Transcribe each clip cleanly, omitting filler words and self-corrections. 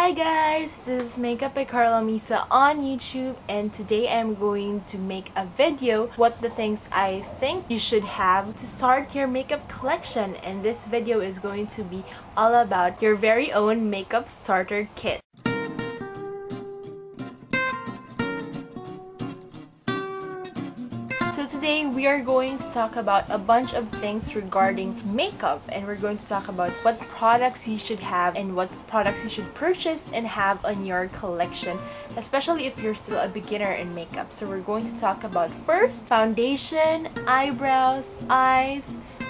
Hi guys, this is Makeup by Carlamisa on YouTube, and today I'm going to make a video what the things I think you should have to start your makeup collection, and this video is going to be all about your very own makeup starter kit. So today we are going to talk about a bunch of things regarding makeup, and we're going to talk about what products you should have and what products you should purchase and have on your collection, especially if you're still a beginner in makeup. So we're going to talk about first foundation, eyebrows, eyes,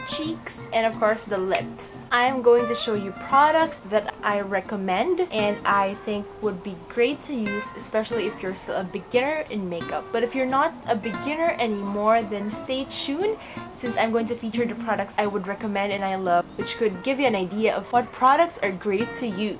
cheeks, and of course the lips. I'm going to show you products that I recommend and I think would be great to use, especially if you're still a beginner in makeup. But if you're not a beginner anymore, then stay tuned, since I'm going to feature the products I would recommend and I love, which could give you an idea of what products are great to use.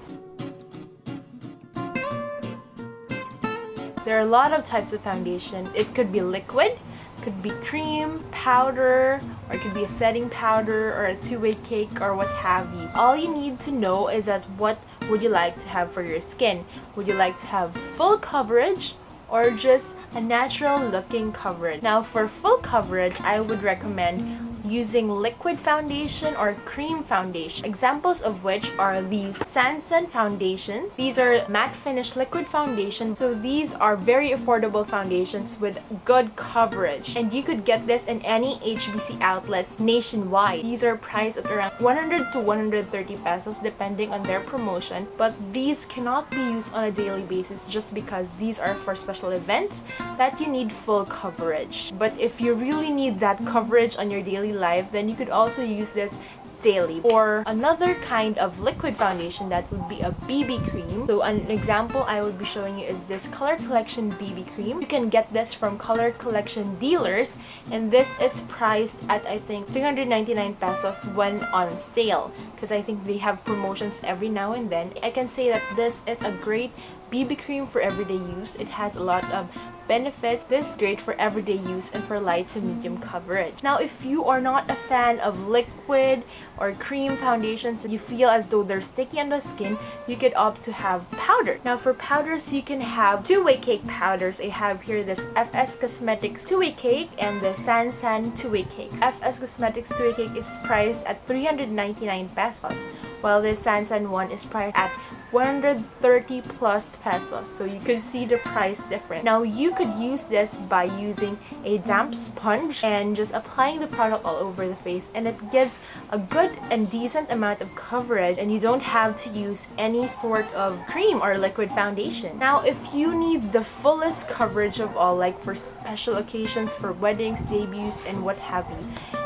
There are a lot of types of foundation. It could be liquid, could be cream, powder, or it could be a setting powder or a two-way cake or what have you. All you need to know is that what would you like to have for your skin. Would you like to have full coverage or just a natural looking coverage? Now for full coverage, I would recommend using liquid foundation or cream foundation. Examples of which are these Sansan foundations. These are matte finish liquid foundation. So these are very affordable foundations with good coverage. And you could get this in any HBC outlets nationwide. These are priced at around 100 to 130 pesos depending on their promotion. But these cannot be used on a daily basis just because these are for special events that you need full coverage. But if you really need that coverage on your daily life, then you could also use this daily. Or another kind of liquid foundation, that would be a BB cream. So an example I would be showing you is this Color Collection BB cream. You can get this from Color Collection dealers, and this is priced at I think 399 pesos when on sale, because I think they have promotions every now and then. I can say that this is a great BB cream for everyday use. It has a lot of benefits. This is great for everyday use and for light to medium coverage. Now if you are not a fan of liquid or cream foundations and you feel as though they're sticky on the skin, you could opt to have powder. Now for powders, you can have two-way cake powders. I have here this FS Cosmetics two-way cake and the Sansan two-way cake. FS Cosmetics two-way cake is priced at 399 pesos, while the Sansan one is priced at 130 plus pesos. So you could see the price difference. Now you could use this by using a damp sponge and just applying the product all over the face, and it gives a good and decent amount of coverage, and you don't have to use any sort of cream or liquid foundation. Now if you need the fullest coverage of all, like for special occasions, for weddings, debuts, and what have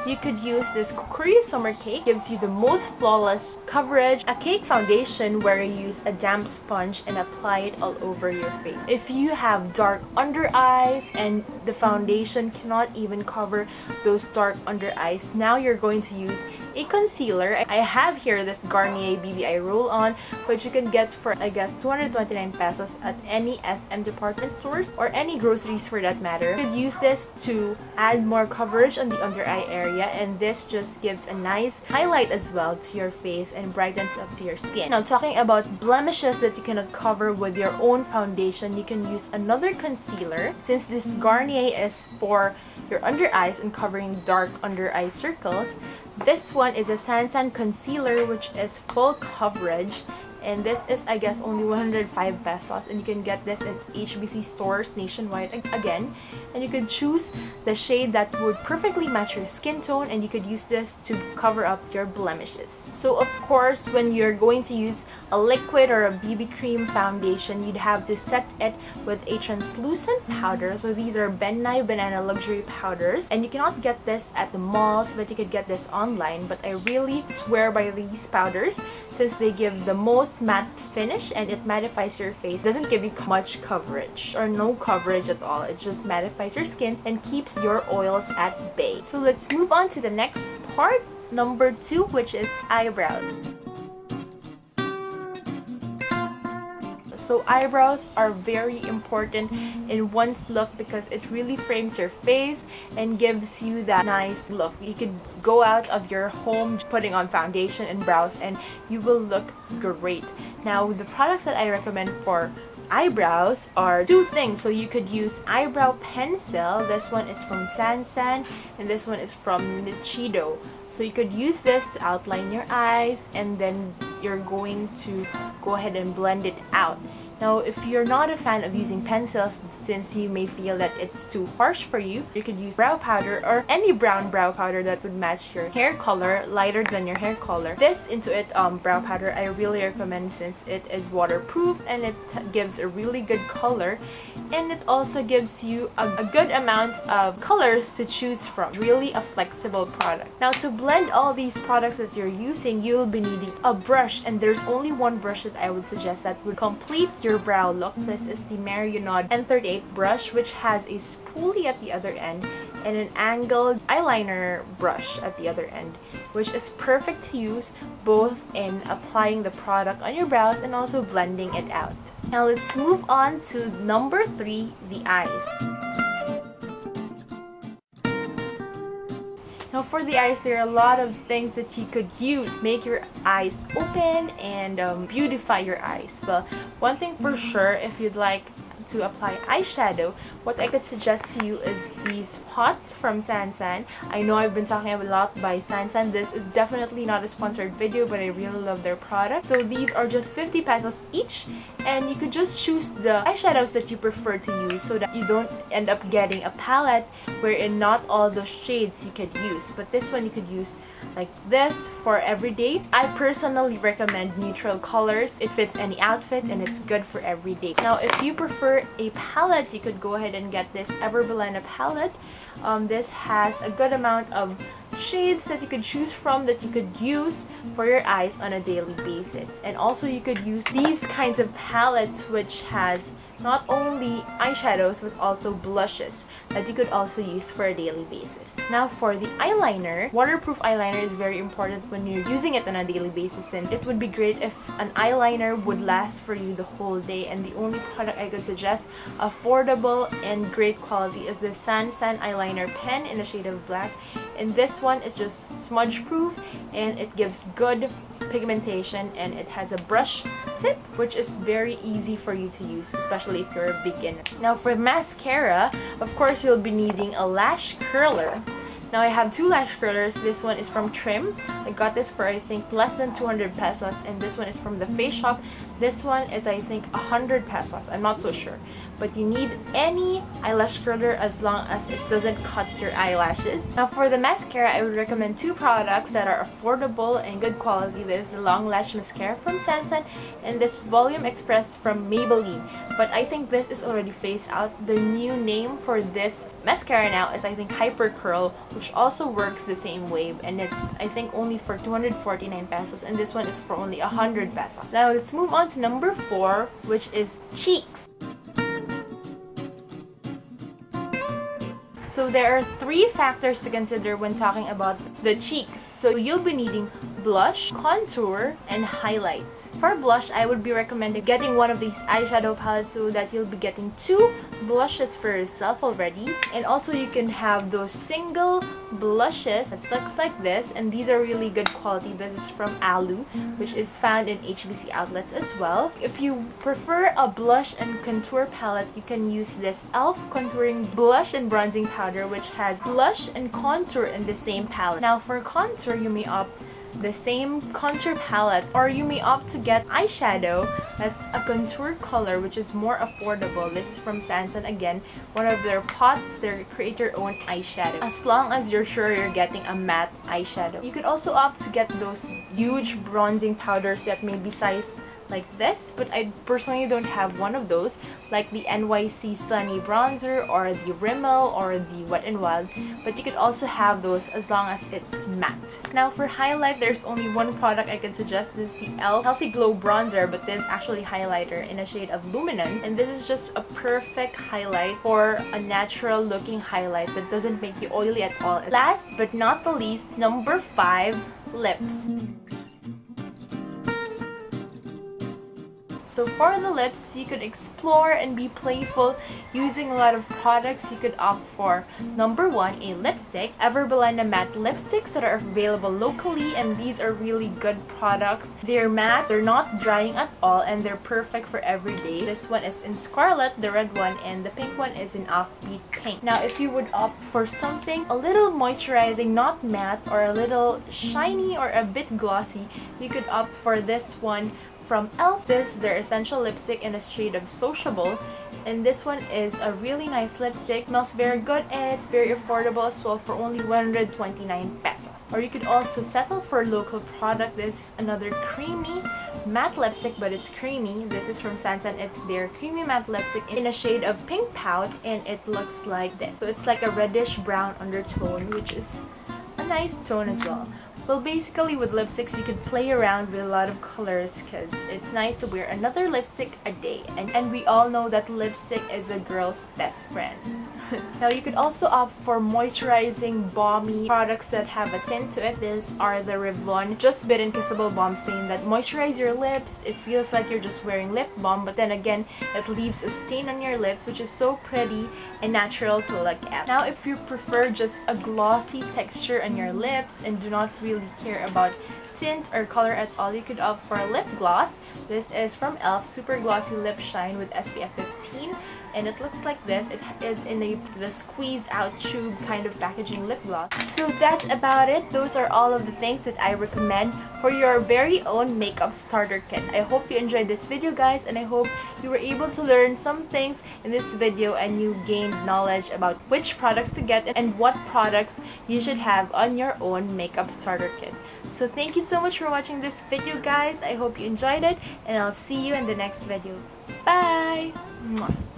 you could use this Korea Summer Cake. Gives you the most flawless coverage, a cake foundation where you use a damp sponge and apply it all over your face. If you have dark under eyes and the foundation cannot even cover those dark under eyes, now you're going to use a concealer. I have here this Garnier BB Eye Roll-On, which you can get for I guess 229 pesos at any SM department stores or any groceries for that matter. You could use this to add more coverage on the under eye area, and this just gives a nice highlight as well to your face and brightens up to your skin. Now talking about blemishes that you cannot cover with your own foundation, you can use another concealer. Since this Garnier is for your under eyes and covering dark under eye circles, this one is a Sansan concealer, which is full coverage, and this is I guess only 105 pesos, and you can get this in HBC stores nationwide again, and you could choose the shade that would perfectly match your skin tone, and you could use this to cover up your blemishes. So of course, when you're going to use a liquid or a BB cream foundation, you'd have to set it with a translucent powder. So these are Ben Nye Banana Luxury powders, and you cannot get this at the malls, but you could get this online. But I really swear by these powders, since they give the most matte finish and it mattifies your face. It doesn't give you much coverage or no coverage at all. It just mattifies your skin and keeps your oils at bay. So let's move on to the next part, number 2, which is eyebrows. So eyebrows are very important in one's look because it really frames your face and gives you that nice look. You could go out of your home putting on foundation and brows and you will look great. Now the products that I recommend for eyebrows are two things. So you could use Eyebrow Pencil. This one is from Sansan and this one is from Nichido. So you could use this to outline your eyes and then you're going to go ahead and blend it out. Now, if you're not a fan of using pencils, since you may feel that it's too harsh for you, you could use brow powder or any brown brow powder that would match your hair color, lighter than your hair color. This Into It brow powder I really recommend since it is waterproof and it gives a really good color, and it also gives you a good amount of colors to choose from. Really a flexible product. Now, to blend all these products that you're using, you'll be needing a brush, and there's only one brush that I would suggest that would complete your brow look. This is the Marionnaud N38 brush, which has a spoolie at the other end and an angled eyeliner brush at the other end, which is perfect to use both in applying the product on your brows and also blending it out. Now let's move on to number 3, the eyes. Now for the eyes, there are a lot of things that you could use. Make your eyes open and beautify your eyes. Well, one thing for sure, if you'd like to apply eyeshadow, what I could suggest to you is these pots from Sansan. I know I've been talking a lot by Sansan. This is definitely not a sponsored video, but I really love their product. So these are just 50 pesos each, and you could just choose the eyeshadows that you prefer to use so that you don't end up getting a palette wherein not all the shades you could use. But this one you could use like this for everyday. I personally recommend neutral colors. It fits any outfit and it's good for everyday. Now if you prefer a palette, you could go ahead and get this Everbalena palette. This has a good amount of shades that you could choose from that you could use for your eyes on a daily basis. And also you could use these kinds of palettes which has not only eyeshadows but also blushes that you could also use for a daily basis. Now for the eyeliner, waterproof eyeliner is very important when you're using it on a daily basis, since it would be great if an eyeliner would last for you the whole day. And the only product I could suggest, affordable and great quality, is the Sansan Eyeliner Pen in the shade of black. And this one is just smudge proof and it gives good pigmentation, and it has a brush tip which is very easy for you to use, especially if you're a beginner. Now for mascara, of course you'll be needing a lash curler. Now I have two lash curlers. This one is from Trim. I got this for I think less than 200 pesos, and this one is from the Face Shop. This one is I think 100 pesos. I'm not so sure. But you need any eyelash curler as long as it doesn't cut your eyelashes. Now for the mascara, I would recommend two products that are affordable and good quality. This is the Long Lash Mascara from Sansan and this Volume Express from Maybelline. But I think this is already phased out. The new name for this mascara now is I think Hyper Curl, which also works the same way, and it's I think only for 249 pesos, and this one is for only 100 pesos. Now let's move on to number 4, which is cheeks. So there are 3 factors to consider when talking about the cheeks. So you'll be needing blush, contour, and highlight. For blush, I would be recommending getting one of these eyeshadow palettes so that you'll be getting 2 blushes for yourself already. And also you can have those single blushes that looks like this, and these are really good quality. This is from Alu, which is found in HBC outlets as well. If you prefer a blush and contour palette, you can use this e.l.f. contouring blush and bronzing powder, which has blush and contour in the same palette. Now for contour, you may opt the same contour palette, or you may opt to get eyeshadow that's a contour color, which is more affordable. This is from Sansan, again, one of their pots, their create your own eyeshadow, as long as you're sure you're getting a matte eyeshadow. You could also opt to get those huge bronzing powders that may be sized like this, but I personally don't have one of those, like the NYC Sunny Bronzer or the Rimmel or the Wet n Wild, but you could also have those as long as it's matte. Now for highlight, there's only one product I can suggest. This is the e.l.f. Healthy Glow Bronzer, but this is actually highlighter in a shade of Luminance, and this is just a perfect highlight for a natural looking highlight that doesn't make you oily at all. Last but not the least, number 5, lips. So for the lips, you could explore and be playful using a lot of products. You could opt for number 1, a lipstick, Everbelena matte lipsticks that are available locally, and these are really good products. They're matte, they're not drying at all, and they're perfect for every day. This one is in Scarlet, the red one, and the pink one is in Offbeat Pink. Now if you would opt for something a little moisturizing, not matte, or a little shiny or a bit glossy, you could opt for this one from e.l.f. This is their essential lipstick in a shade of Sociable, and this one is a really nice lipstick. Smells very good and it's very affordable as well for only 129 peso. Or you could also settle for a local product. This is another creamy matte lipstick, but it's creamy. This is from Sansan. It's their creamy matte lipstick in a shade of Pink Pout, and it looks like this. So it's like a reddish brown undertone, which is a nice tone as well. Well, basically with lipsticks, you could play around with a lot of colors because it's nice to wear another lipstick a day. And we all know that lipstick is a girl's best friend. Now you could also opt for moisturizing, balmy products that have a tint to it. These are the Revlon Just Bitten Kissable Balm Stain that moisturize your lips. It feels like you're just wearing lip balm, but then again, it leaves a stain on your lips, which is so pretty and natural to look at. Now if you prefer just a glossy texture on your lips and do not really care about tint or color at all, you could opt for a lip gloss. This is from e.l.f. Super Glossy Lip Shine with SPF 15, and it looks like this. It is in the squeeze out tube kind of packaging lip gloss. So that's about it. Those are all of the things that I recommend for your very own makeup starter kit. I hope you enjoyed this video, guys, and I hope you were able to learn some things in this video and you gained knowledge about which products to get and what products you should have on your own makeup starter kit. So thank you so much for watching this video, guys. I hope you enjoyed it, and I'll see you in the next video. Bye! Mwah.